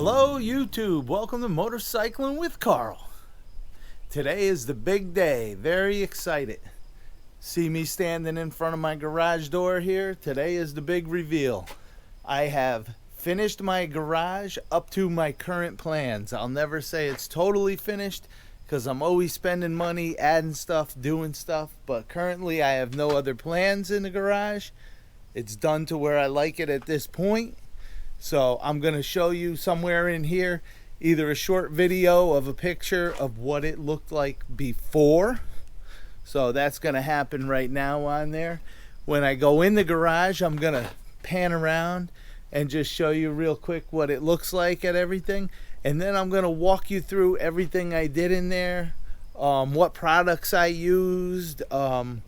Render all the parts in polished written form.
Hello YouTube, welcome to Motorcycling with Carl. Today is the big day, very excited. See me standing in front of my garage door here? Today is the big reveal. I have finished my garage up to my current plans. I'll never say it's totally finished because I'm always spending money, adding stuff, doing stuff, but currently I have no other plans in the garage. It's done to where I like it at this point. So I'm going to show you somewhere in here either a short video of a picture of what it looked like before. So that's going to happen right now on there. When I go in the garage, I'm going to pan around and just show you real quick what it looks like at everything. And then I'm going to walk you through everything I did in there, what products I used. I'll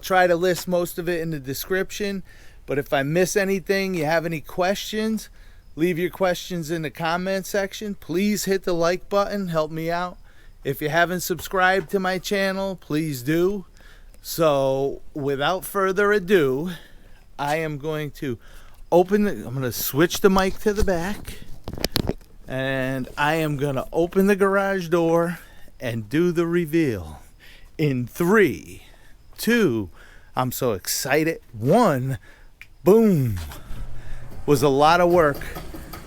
try to list most of it in the description. But if I miss anything, you have any questions, leave your questions in the comment section. Please hit the like button, help me out. If you haven't subscribed to my channel, please do. So without further ado, I am going to I'm going to switch the mic to the back. And I am going to open the garage door and do the reveal. In 3, 2, I'm so excited. 1. Boom. Was a lot of work.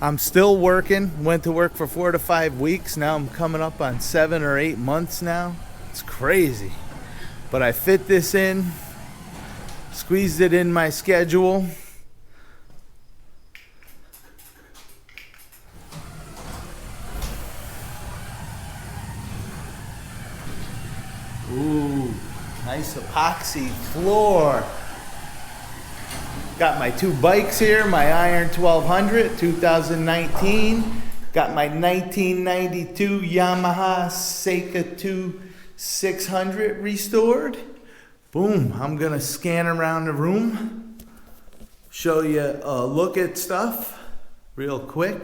I'm still working. Went to work for 4 to 5 weeks. Now I'm coming up on 7 or 8 months now. It's crazy. But I fit this in. Squeezed it in my schedule. Ooh, nice epoxy floor. Got my 2 bikes here, my Iron 1200 2019. Got my 1992 Yamaha Seika 2 600 restored. Boom, I'm gonna scan around the room, show you a look at stuff real quick,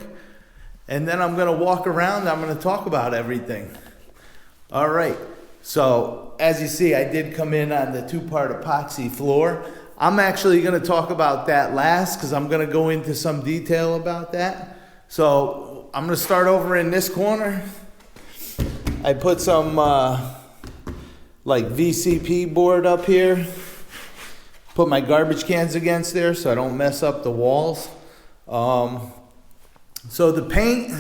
and then I'm gonna walk around, I'm gonna talk about everything. All right, so as you see, I did come in on the 2-part epoxy floor. I'm actually going to talk about that last because I'm going to go into some detail about that. So I'm going to start over in this corner. I put some like VCP board up here. Put my garbage cans against there so I don't mess up the walls. So the paint,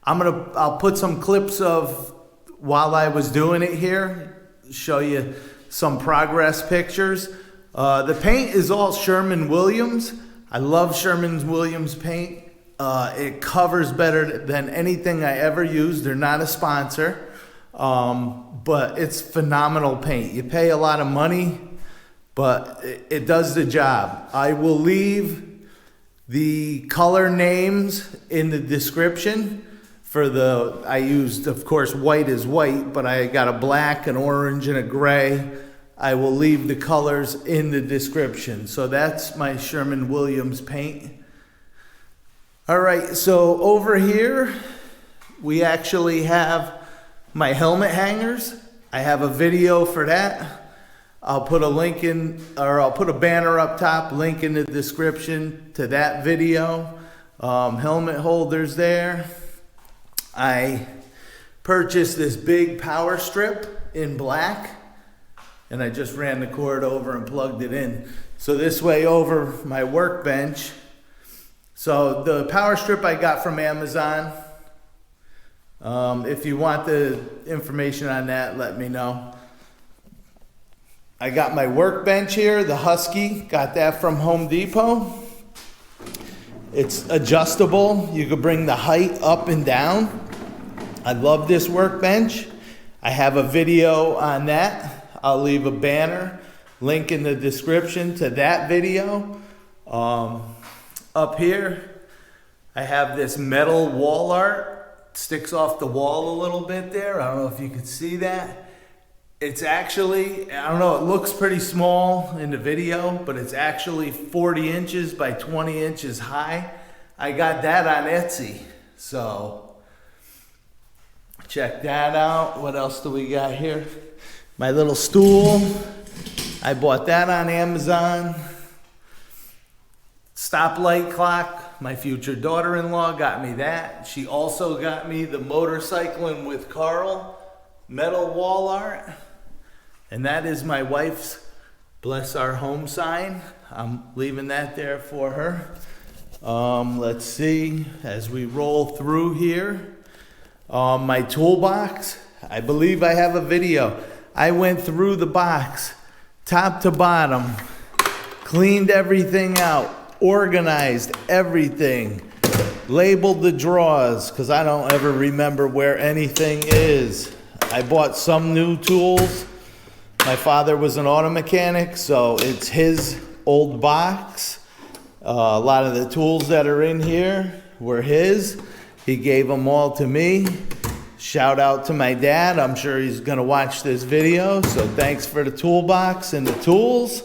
I'll put some clips of while I was doing it here, show you some progress pictures. The paint is all Sherwin-Williams. I love Sherwin-Williams paint. It covers better than anything I ever used. They're not a sponsor, but it's phenomenal paint. You pay a lot of money, but it does the job. I will leave the color names in the description. I used, of course, white is white, but I got a black, an orange, and a gray. I will leave the colors in the description. So that's my Sherwin-Williams paint. All right, so over here, we actually have my helmet hangers. I have a video for that. I'll put a link in, or I'll put a banner up top, link in the description to that video. Helmet holders there. I purchased this big power strip in black. And I just ran the cord over and plugged it in. So this way over my workbench. So the power strip I got from Amazon. If you want the information on that, let me know. I got my workbench here, the Husky. Got that from Home Depot. It's adjustable. You can bring the height up and down. I love this workbench. I have a video on that. I'll leave a banner, link in the description to that video. Up here, I have this metal wall art. Sticks off the wall a little bit there. I don't know if you can see that. It's actually, I don't know, it looks pretty small in the video, but it's actually 40 inches by 20 inches high. I got that on Etsy, so check that out. What else do we got here? My little stool, I bought that on Amazon. Stoplight clock, My future daughter-in-law got me that. She also got me the Motorcycling with Carl metal wall art. And that is my wife's Bless Our Home sign. I'm leaving that there for her. Let's see, as we roll through here. My toolbox, I believe I have a video. I went through the box, top to bottom, cleaned everything out, organized everything, labeled the drawers, because I don't ever remember where anything is. I bought some new tools. My father was an auto mechanic, so it's his old box. A lot of the tools that are in here were his. He gave them all to me. Shout out to my dad. I'm sure he's gonna watch this video, so thanks for the toolbox and the tools.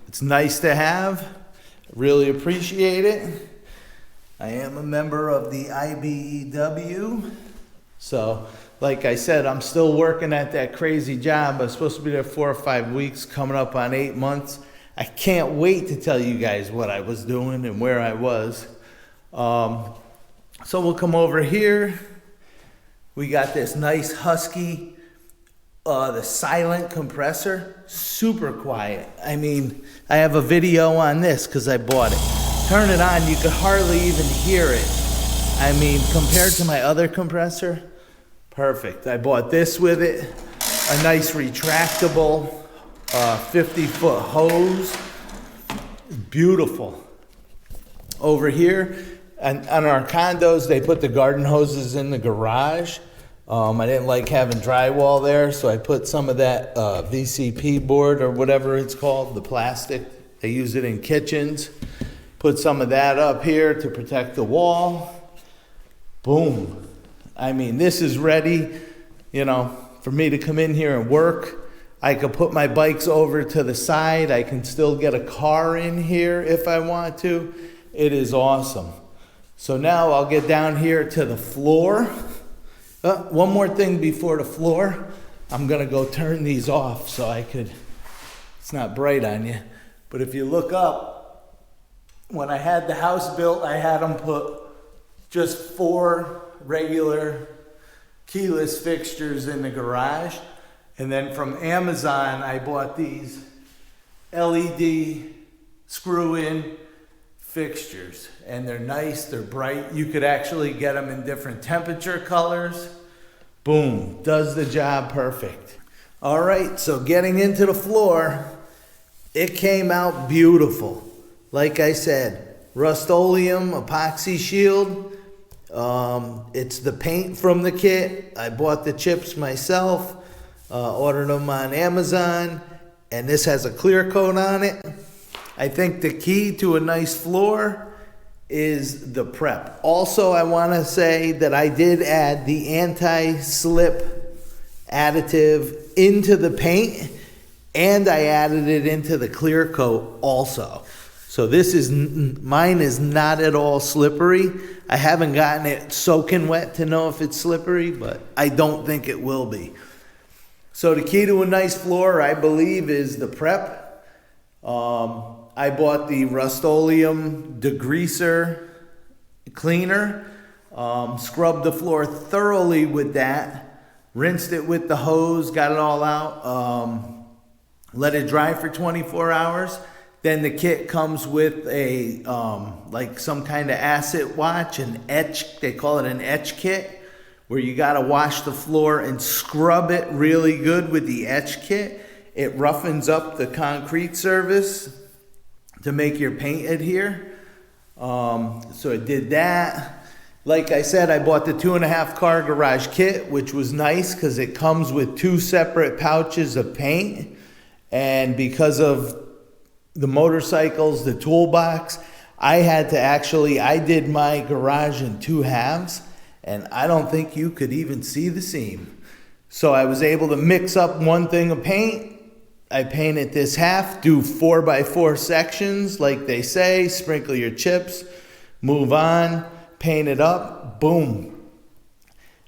It's nice to have. Really appreciate it. I am a member of the IBEW. So, like I said, I'm still working at that crazy job. I'm supposed to be there 4 or 5 weeks, coming up on 8 months. I can't wait to tell you guys what I was doing and where I was. So we'll come over here. We got this nice Husky, the silent compressor, super quiet. I mean, I have a video on this because I bought it. Turn it on, you could hardly even hear it. I mean, compared to my other compressor, perfect. I bought this with it, a nice retractable 50-foot hose. Beautiful. Over here, and on our condos, they put the garden hoses in the garage. I didn't like having drywall there, so I put some of that VCP board or whatever it's called, the plastic. They use it in kitchens. Put some of that up here to protect the wall. Boom. I mean, this is ready, you know, for me to come in here and work. I could put my bikes over to the side. I can still get a car in here if I want to. It is awesome. So now I'll get down here to the floor. One more thing before the floor. I'm gonna go turn these off so I could, it's not bright on you. But if you look up, when I had the house built, I had them put just 4 regular keyless fixtures in the garage. And then from Amazon, I bought these LED screw-in fixtures. And they're nice, they're bright. You could actually get them in different temperature colors. Boom, does the job perfect. All right, so getting into the floor, it came out beautiful. Like I said, Rust-olium epoxy shield. It's the paint from the kit. I bought the chips myself, ordered them on Amazon, and this has a clear coat on it. I think the key to a nice floor is the prep. Also, I want to say that I did add the anti-slip additive into the paint, and I added it into the clear coat also. So this is, mine is not at all slippery. I haven't gotten it soaking wet to know if it's slippery, but I don't think it will be. So the key to a nice floor, I believe, is the prep. I bought the Rust-olium degreaser cleaner, scrubbed the floor thoroughly with that, rinsed it with the hose, got it all out, let it dry for 24 hours. Then the kit comes with a, like some kind of acid wash, an etch, they call it an etch kit, where you gotta wash the floor and scrub it really good with the etch kit. It roughens up the concrete surface to make your paint adhere. So I did that. Like I said, I bought the 2.5 car garage kit, which was nice because it comes with 2 separate pouches of paint. And because of the motorcycles, the toolbox, I had to actually, I did my garage in 2 halves, and I don't think you could even see the seam. So I was able to mix up one thing of paint. I painted this half, do 4x4 sections like they say, sprinkle your chips, move on, paint it up, boom.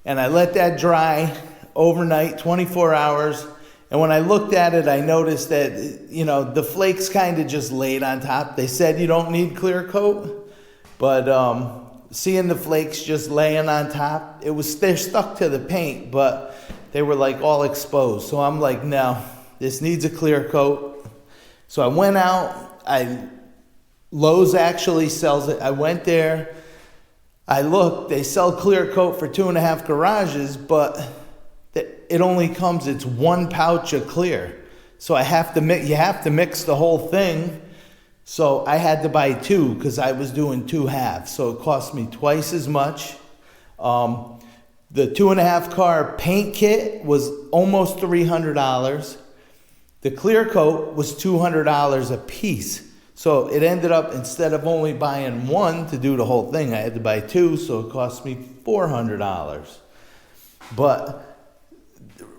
And I let that dry overnight, 24 hours. And when I looked at it, I noticed that, you know, the flakes kind of just laid on top. They said you don't need clear coat, But seeing the flakes just laying on top, they're stuck to the paint, but they were like all exposed. So I'm like, no, this needs a clear coat. So I went out, Lowe's actually sells it. I went there, I looked, they sell clear coat for 2.5 garages, but it only comes, it's 1 pouch of clear. So you have to mix the whole thing. So I had to buy 2 because I was doing 2 halves. So it cost me twice as much. The 2.5 car paint kit was almost $300. The clear coat was $200 a piece. So it ended up, instead of only buying 1 to do the whole thing, I had to buy 2, so it cost me $400. But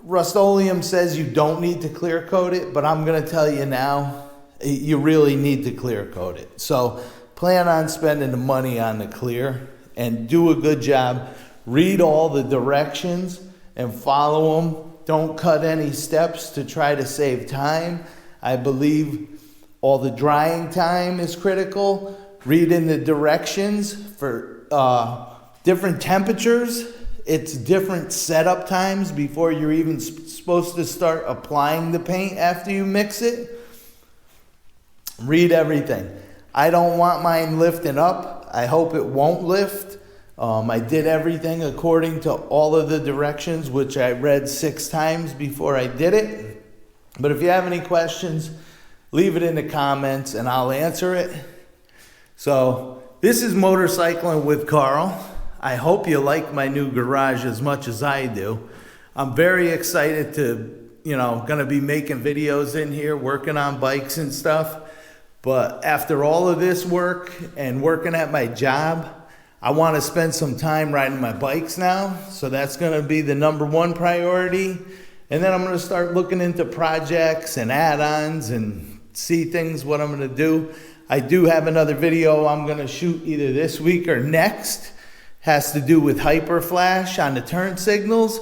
Rust-Oleum says you don't need to clear coat it, but I'm gonna tell you now, you really need to clear coat it. So plan on spending the money on the clear and do a good job. Read all the directions and follow them. Don't cut any steps to try to save time. I believe all the drying time is critical. Read in the directions for different temperatures. It's different setup times before you're even supposed to start applying the paint after you mix it. Read everything. I don't want mine lifting up. I hope it won't lift. I did everything according to all of the directions, which I read 6 times before I did it. But if you have any questions, leave it in the comments and I'll answer it. So this is Motorcycling with Carl. I hope you like my new garage as much as I do. I'm very excited to, gonna be making videos in here, working on bikes and stuff. But after all of this work and working at my job, I want to spend some time riding my bikes now. So that's going to be the #1 priority. And then I'm going to start looking into projects and add-ons and see things, what I'm going to do. I do have another video I'm going to shoot either this week or next. Has to do with hyper flash on the turn signals.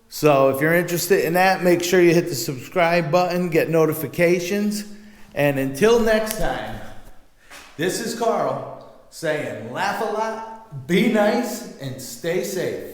So if you're interested in that, make sure you hit the subscribe button, get notifications. And until next time, this is Carl saying laugh a lot, be nice, and stay safe.